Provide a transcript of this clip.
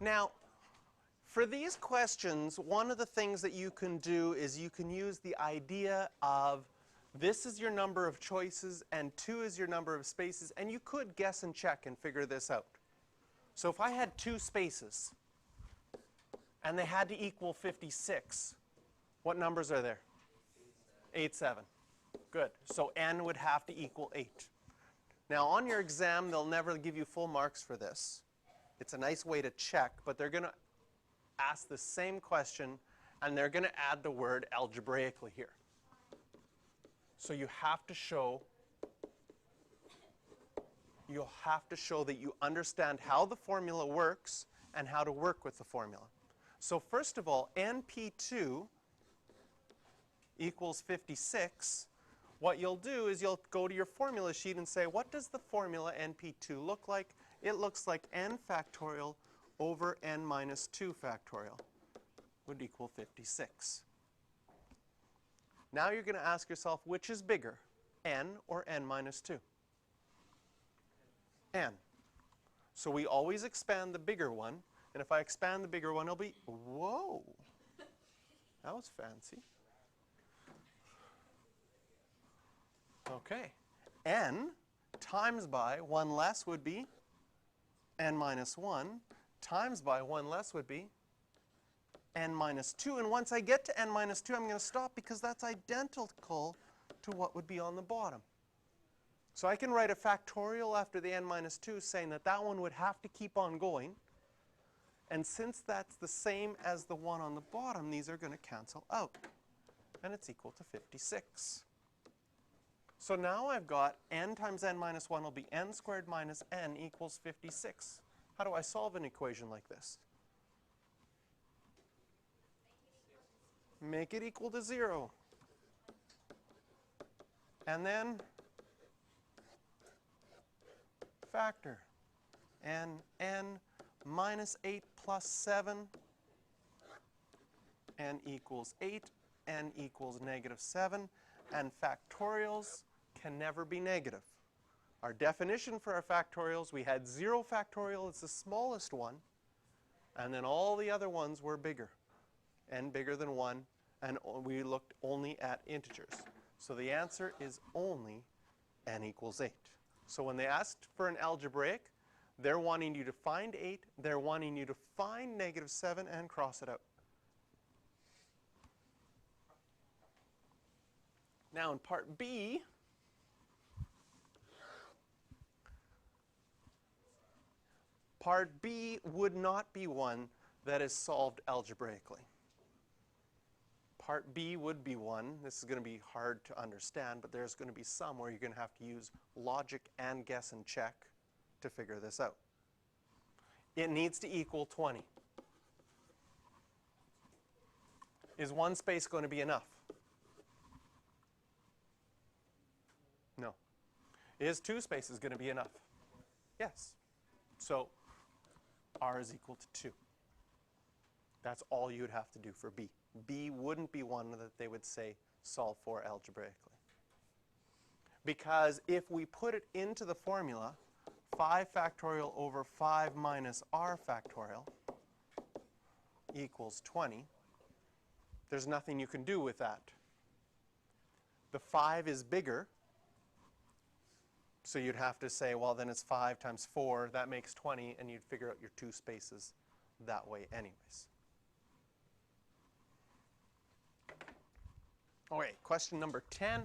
Now, for these questions, one of the things that you can do is you can use the idea of this is your number of choices and 2 is your number of spaces, and you could guess and check and figure this out. So if I had 2 spaces and they had to equal 56, what numbers are there? 8, 7. Good. So n would have to equal 8. Now on your exam, they'll never give you full marks for this. It's a nice way to check, but they're going to ask the same question, and they're going to add the word algebraically here. So you have to show that you understand how the formula works and how to work with the formula. So first of all, NP2 equals 56. What you'll do is you'll go to your formula sheet and say, what does the formula NP2 look like? It looks like n factorial over n minus 2 factorial would equal 56. Now you're going to ask yourself, which is bigger, n or n minus 2? N. So we always expand the bigger one. And if I expand the bigger one, it'll be, whoa, that was fancy. OK. N times by 1 less would be n minus 1, times by 1 less would be n minus 2. And once I get to n minus 2, I'm going to stop because that's identical to what would be on the bottom. So I can write a factorial after the n minus 2 saying that that one would have to keep on going. And since that's the same as the one on the bottom, these are going to cancel out. And it's equal to 56. So now I've got n times n minus 1 will be n squared minus n equals 56. How do I solve an equation like this? Make it equal to 0. And then factor. n minus 8 plus 7, n equals 8, n equals negative 7. And factorials can never be negative. Our definition for our factorials, we had 0 factorial, it's the smallest one. And then all the other ones were bigger, n bigger than 1. And we looked only at integers. So the answer is only n equals 8. So when they asked for an algebraic, they're wanting you to find 8, they're wanting you to find negative 7 and cross it out. Now in part B, part B would not be one that is solved algebraically. Part B would be one. This is going to be hard to understand, but there's going to be some where you're going to have to use logic and guess and check to figure this out. It needs to equal 20. Is one space going to be enough? No. Is 2 spaces going to be enough? Yes. So r is equal to 2. That's all you'd have to do for B. B wouldn't be one that they would say solve for algebraically. Because if we put it into the formula, 5 factorial over 5 minus r factorial equals 20, there's nothing you can do with that. The 5 is bigger, so you'd have to say, well, then it's 5 times 4, that makes 20, and you'd figure out your 2 spaces that way anyways. Okay, question number 10.